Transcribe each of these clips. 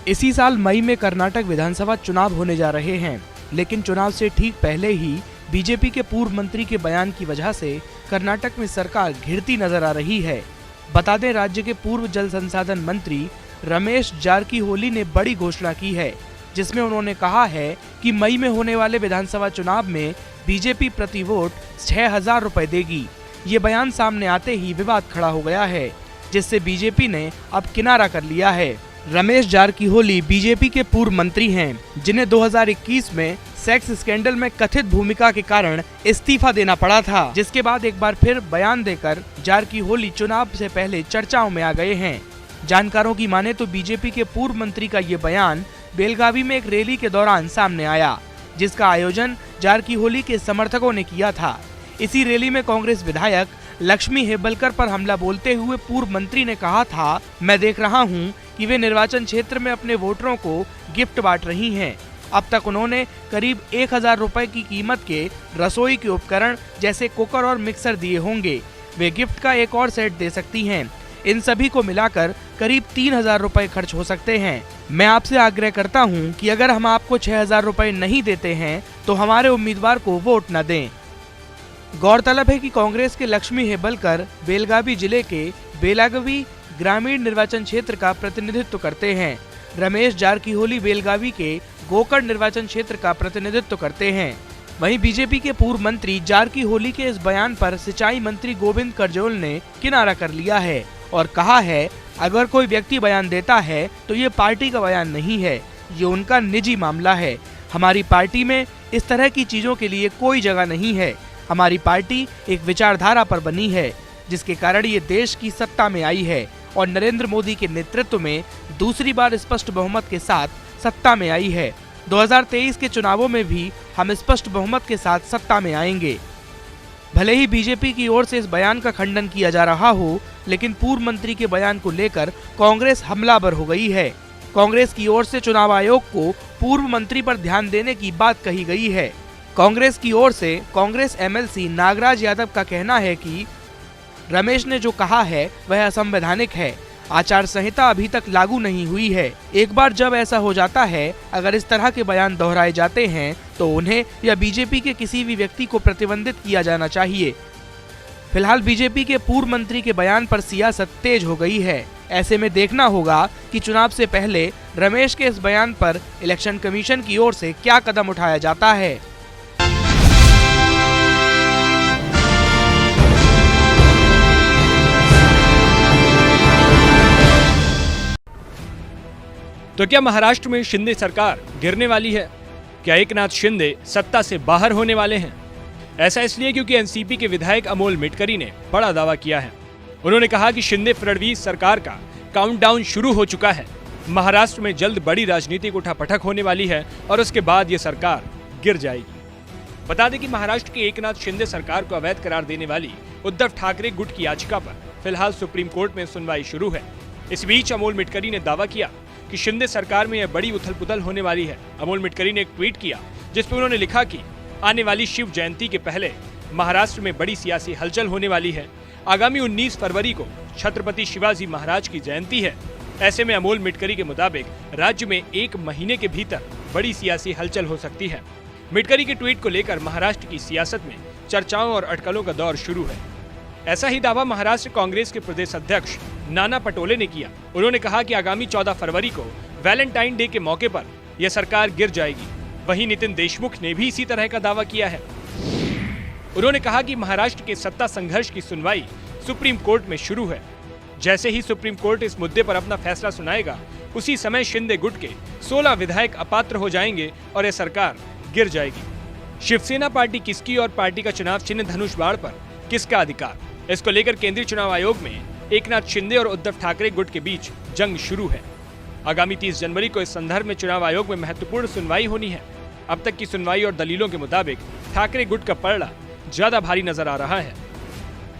इसी साल मई में कर्नाटक विधानसभा चुनाव होने जा रहे हैं, लेकिन चुनाव से ठीक पहले ही बीजेपी के पूर्व मंत्री के बयान की वजह से कर्नाटक में सरकार घिरती नजर आ रही है। बता दें, राज्य के पूर्व जल संसाधन मंत्री रमेश जारकीहोली ने बड़ी घोषणा की है, जिसमें उन्होंने कहा है कि मई में होने वाले विधानसभा चुनाव में बीजेपी प्रति वोट 6,000 रुपए देगी। ये बयान सामने आते ही विवाद खड़ा हो गया है, जिससे बीजेपी ने अब किनारा कर लिया है। रमेश जारकीहोली बीजेपी के पूर्व मंत्री हैं, जिन्हें 2021 में सेक्स स्कैंडल में कथित भूमिका के कारण इस्तीफा देना पड़ा था, जिसके बाद एक बार फिर बयान देकर जारकीहोली चुनाव से पहले चर्चाओं में आ गए हैं। जानकारों की माने तो बीजेपी के पूर्व मंत्री का ये बयान बेलगावी में एक रैली के दौरान सामने आया, जिसका आयोजन जारकीहोली के समर्थकों ने किया था। इसी रैली में कांग्रेस विधायक लक्ष्मी हेब्बलकर पर हमला बोलते हुए पूर्व मंत्री ने कहा था, मैं देख रहा हूं कि वे निर्वाचन क्षेत्र में अपने वोटरों को गिफ्ट बांट रही हैं। अब तक उन्होंने करीब 1,000 रुपए की कीमत के रसोई के उपकरण जैसे कुकर और मिक्सर दिए होंगे। वे गिफ्ट का एक और सेट दे सकती हैं। इन सभी को मिलाकर करीब 3,000 रुपए खर्च हो सकते हैं। मैं आपसे आग्रह करता हूं कि अगर हम आपको 6,000 रुपए नहीं देते हैं तो हमारे उम्मीदवार को वोट न दें। गौरतलब है कि कांग्रेस के लक्ष्मी हेब्बलकर बेलगावी जिले के बेलागवी ग्रामीण निर्वाचन क्षेत्र का प्रतिनिधित्व करते हैं। रमेश जारकीहोली बेलगावी के गोकर्ण निर्वाचन क्षेत्र का प्रतिनिधित्व करते हैं। वहीं बीजेपी के पूर्व मंत्री जारकीहोली के इस बयान पर सिंचाई मंत्री गोविंद करजोल ने किनारा कर लिया है और कहा है, अगर कोई व्यक्ति बयान देता है तो ये पार्टी का बयान नहीं है, ये उनका निजी मामला है। हमारी पार्टी में इस तरह की चीजों के लिए कोई जगह नहीं है। हमारी पार्टी एक विचारधारा पर बनी है, जिसके कारण ये देश की सत्ता में आई है और नरेंद्र मोदी के नेतृत्व में दूसरी बार स्पष्ट बहुमत के साथ सत्ता में आई है। 2023 के चुनावों में भी हम स्पष्ट बहुमत के साथ सत्ता में आएंगे। भले ही बीजेपी की ओर से इस बयान का खंडन किया जा रहा हो, लेकिन पूर्व मंत्री के बयान को लेकर कांग्रेस हमलावर हो गई है। कांग्रेस की ओर से चुनाव आयोग को पूर्व मंत्री पर ध्यान देने की बात कही गई है। कांग्रेस की ओर से कांग्रेस एमएलसी नागराज यादव का कहना है कि रमेश ने जो कहा है वह असंवैधानिक है। आचार संहिता अभी तक लागू नहीं हुई है। एक बार जब ऐसा हो जाता है, अगर इस तरह के बयान दोहराए जाते हैं तो उन्हें या बीजेपी के किसी भी व्यक्ति को प्रतिबंधित किया जाना चाहिए। फिलहाल बीजेपी के पूर्व मंत्री के बयान पर सियासत तेज हो गई है। ऐसे में देखना होगा कि चुनाव से पहले रमेश के इस बयान पर इलेक्शन कमीशन की ओर से क्या कदम उठाया जाता है। तो क्या महाराष्ट्र में शिंदे सरकार गिरने वाली है? क्या एकनाथ शिंदे सत्ता से बाहर होने वाले हैं? ऐसा इसलिए क्योंकि एनसीपी के विधायक अमोल मिटकरी ने बड़ा दावा किया है। उन्होंने कहा कि शिंदे फडणवीस सरकार का काउंटडाउन शुरू हो चुका है। महाराष्ट्र में जल्द बड़ी राजनीतिक उठापटक होने वाली है और उसके बाद ये सरकार गिर जाएगी। बता दें कि महाराष्ट्र की एकनाथ शिंदे सरकार को अवैध करार देने वाली उद्धव ठाकरे गुट की याचिका पर फिलहाल सुप्रीम कोर्ट में सुनवाई शुरू है। इस बीच अमोल मिटकरी ने दावा किया कि शिंदे सरकार में यह बड़ी उथल पुथल होने वाली है। अमोल मिटकरी ने एक ट्वीट किया जिसमें उन्होंने लिखा कि आने वाली शिव जयंती के पहले महाराष्ट्र में बड़ी सियासी हलचल होने वाली है। आगामी 19 फरवरी को छत्रपति शिवाजी महाराज की जयंती है। ऐसे में अमोल मिटकरी के मुताबिक राज्य में 1 महीने के भीतर बड़ी सियासी हलचल हो सकती है। मिटकरी के ट्वीट को लेकर महाराष्ट्र की सियासत में चर्चाओं और अटकलों का दौर शुरू है। ऐसा ही दावा महाराष्ट्र कांग्रेस के प्रदेश अध्यक्ष नाना पटोले ने किया। उन्होंने कहा कि आगामी 14 फरवरी को वैलेंटाइन डे के मौके पर यह सरकार गिर जाएगी। वहीं नितिन देशमुख ने भी इसी तरह का दावा किया है। उन्होंने कहा कि महाराष्ट्र के सत्ता संघर्ष की सुनवाई सुप्रीम कोर्ट में शुरू है। जैसे ही सुप्रीम कोर्ट इस मुद्दे पर अपना फैसला सुनाएगा, उसी समय शिंदे गुट के 16 विधायक अपात्र हो जाएंगे और यह सरकार गिर जाएगी। शिवसेना पार्टी किसकी और पार्टी का चुनाव चिन्ह धनुष बाण पर किसका अधिकार, इसको लेकर केंद्रीय चुनाव आयोग में एकनाथ शिंदे और उद्धव ठाकरे गुट के बीच जंग शुरू है। आगामी 30 जनवरी को इस संदर्भ में चुनाव आयोग में महत्वपूर्ण सुनवाई होनी है। अब तक की सुनवाई और दलीलों के मुताबिक ठाकरे गुट का पलड़ा ज्यादा भारी नजर आ रहा है।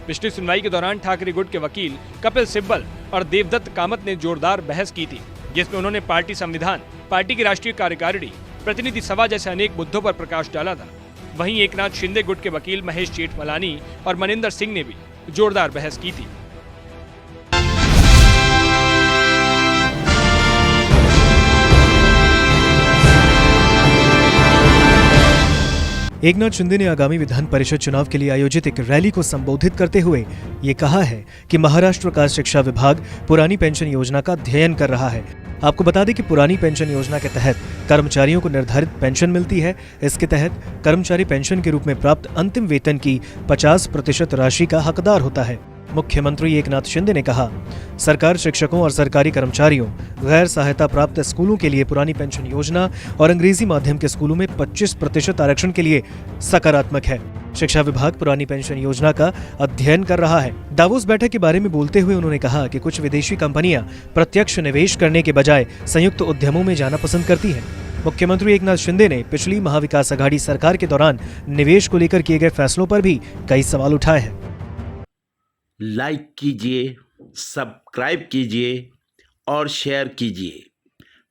पिछली सुनवाई के दौरान ठाकरे गुट के वकील कपिल सिब्बल और देवदत्त कामत ने जोरदार बहस की थी, जिसमें उन्होंने पार्टी संविधान, पार्टी की राष्ट्रीय कार्यकारिणी, प्रतिनिधि सभा जैसे अनेक मुद्दों पर प्रकाश डाला था। वहीं एकनाथ शिंदे गुट के वकील महेश जेठमलानी और मनिंदर सिंह ने भी जोरदार बहस की थी। एकनाथ शिंदे ने आगामी विधान परिषद चुनाव के लिए आयोजित एक रैली को संबोधित करते हुए ये कहा है कि महाराष्ट्र का शिक्षा विभाग पुरानी पेंशन योजना का अध्ययन कर रहा है। आपको बता दें कि पुरानी पेंशन योजना के तहत कर्मचारियों को निर्धारित पेंशन मिलती है। इसके तहत कर्मचारी पेंशन के रूप में प्राप्त अंतिम वेतन की 50% राशि का हकदार होता है। मुख्यमंत्री एकनाथ शिंदे ने कहा, सरकार शिक्षकों और सरकारी कर्मचारियों, गैर सहायता प्राप्त स्कूलों के लिए पुरानी पेंशन योजना और अंग्रेजी माध्यम के स्कूलों में 25% आरक्षण के लिए सकारात्मक है। शिक्षा विभाग पुरानी पेंशन योजना का अध्ययन कर रहा है। दावोस बैठक के बारे में बोलते हुए उन्होंने कहा कि कुछ विदेशी कंपनियां प्रत्यक्ष निवेश करने के बजाय संयुक्त उद्यमों में जाना पसंद करती हैं। मुख्यमंत्री एकनाथ शिंदे ने पिछली महाविकास आघाड़ी सरकार के दौरान निवेश को लेकर किए गए फैसलों पर भी कई सवाल उठाए हैं। लाइक कीजिए, सब्सक्राइब कीजिए और शेयर कीजिए।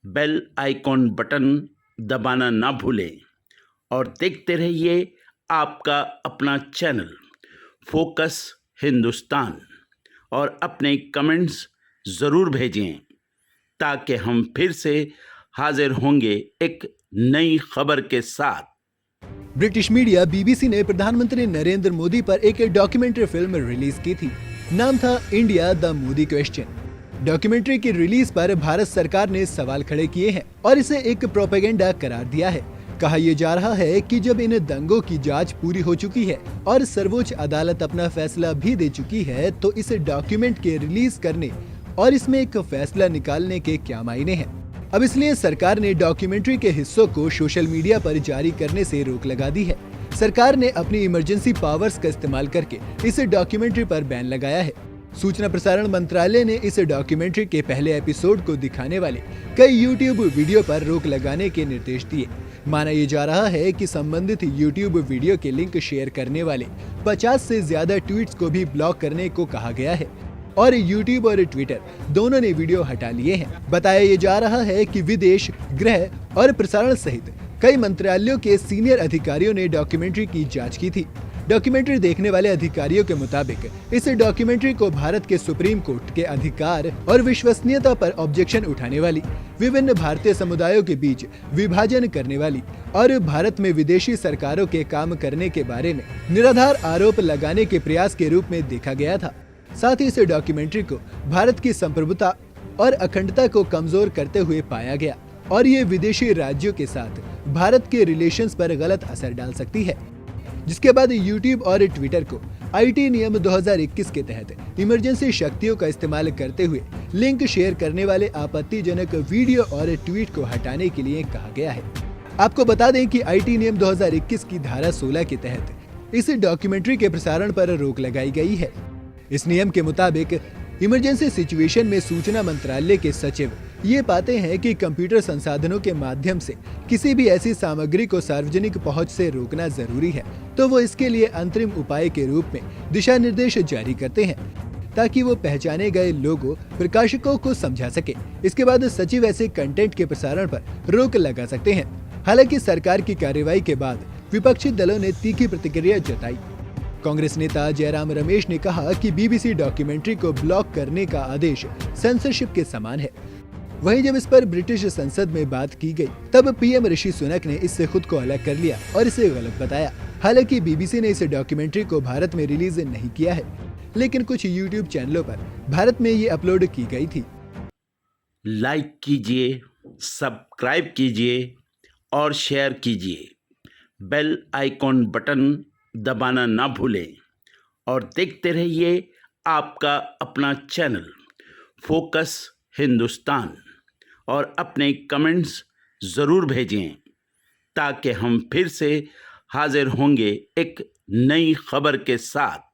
बेल आइकॉन बटन दबाना ना भूलें और देखते रहिए आपका अपना चैनल फोकस हिंदुस्तान और अपने कमेंट्स ज़रूर भेजें ताकि हम फिर से हाजिर होंगे एक नई खबर के साथ। ब्रिटिश मीडिया बीबीसी ने प्रधानमंत्री नरेंद्र मोदी पर एक डॉक्यूमेंट्री फिल्म रिलीज की थी। नाम था India the Modi question. Documentary की रिलीज पर भारत सरकार ने सवाल खड़े किए हैं और इसे एक प्रोपेगेंडा करार दिया है। कहा यह जा रहा है कि जब इन दंगों की जांच पूरी हो चुकी है और सर्वोच्च अदालत अपना फैसला भी दे चुकी है तो इस डॉक्यूमेंट के रिलीज करने और इसमें एक फैसला निकालने के क्या मायने हैं। अब इसलिए सरकार ने डॉक्यूमेंट्री के हिस्सों को सोशल मीडिया पर जारी करने से रोक लगा दी है। सरकार ने अपनी इमरजेंसी पावर्स का इस्तेमाल करके इस डॉक्यूमेंट्री पर बैन लगाया है। सूचना प्रसारण मंत्रालय ने इस डॉक्यूमेंट्री के पहले एपिसोड को दिखाने वाले कई यूट्यूब वीडियो पर रोक लगाने के निर्देश दिए। माना यह जा रहा है कि संबंधित यूट्यूब वीडियो के लिंक शेयर करने वाले 50 से ज्यादा ट्वीट्स को भी ब्लॉक करने को कहा गया है और यूट्यूब और ट्विटर दोनों ने वीडियो हटा लिए हैं। बताया यह जा रहा है कि विदेश, गृह और प्रसारण सहित कई मंत्रालयों के सीनियर अधिकारियों ने डॉक्यूमेंट्री की जांच की थी। डॉक्यूमेंट्री देखने वाले अधिकारियों के मुताबिक इस डॉक्यूमेंट्री को भारत के सुप्रीम कोर्ट के अधिकार और विश्वसनीयता पर ऑब्जेक्शन उठाने वाली, विभिन्न भारतीय समुदायों के बीच विभाजन करने वाली और भारत में विदेशी सरकारों के काम करने के बारे में निराधार आरोप लगाने के प्रयास के रूप में देखा गया था। साथ ही इस डॉक्यूमेंट्री को भारत की संप्रभुता और अखंडता को कमजोर करते हुए पाया गया और ये विदेशी राज्यों के साथ भारत के रिलेशंस पर गलत असर डाल सकती है। जिसके बाद यूट्यूब और ट्विटर को आईटी नियम 2021 के तहत इमरजेंसी शक्तियों का इस्तेमाल करते हुए लिंक शेयर करने वाले आपत्तिजनक वीडियो और ट्वीट को हटाने के लिए कहा गया है। आपको बता दें कि आईटी नियम 2021 की धारा 16 के तहत इस डॉक्यूमेंट्री के प्रसारण पर रोक लगाई गई है। इस नियम के मुताबिक इमरजेंसी सिचुएशन में सूचना मंत्रालय के सचिव ये पाते हैं कि कंप्यूटर संसाधनों के माध्यम से किसी भी ऐसी सामग्री को सार्वजनिक पहुंच से रोकना जरूरी है तो वो इसके लिए अंतरिम उपाय के रूप में दिशा निर्देश जारी करते हैं ताकि वो पहचाने गए लोगों, प्रकाशकों को समझा सके। इसके बाद सचिव ऐसे कंटेंट के प्रसारण पर रोक लगा सकते हैं। हालांकि सरकार की कार्रवाई के बाद विपक्षी दलों ने तीखी प्रतिक्रिया जताई। कांग्रेस नेता जयराम रमेश ने कहा कि बीबीसी डॉक्यूमेंट्री को ब्लॉक करने का आदेश सेंसरशिप के समान है। वहीं जब इस पर ब्रिटिश संसद में बात की गई तब पीएम ऋषि सुनक ने इससे खुद को अलग कर लिया और इसे गलत बताया। हालांकि बीबीसी ने इस डॉक्यूमेंट्री को भारत में रिलीज नहीं किया है, लेकिन कुछ यूट्यूब चैनलों पर भारत में ये अपलोड की गई थी। लाइक कीजिए, सब्सक्राइब कीजिए और शेयर कीजिए। बेल आइकॉन बटन दबाना ना भूलें और देखते रहिए आपका अपना चैनल फोकस हिंदुस्तान और अपने कमेंट्स ज़रूर भेजें ताकि हम फिर से हाजिर होंगे एक नई खबर के साथ।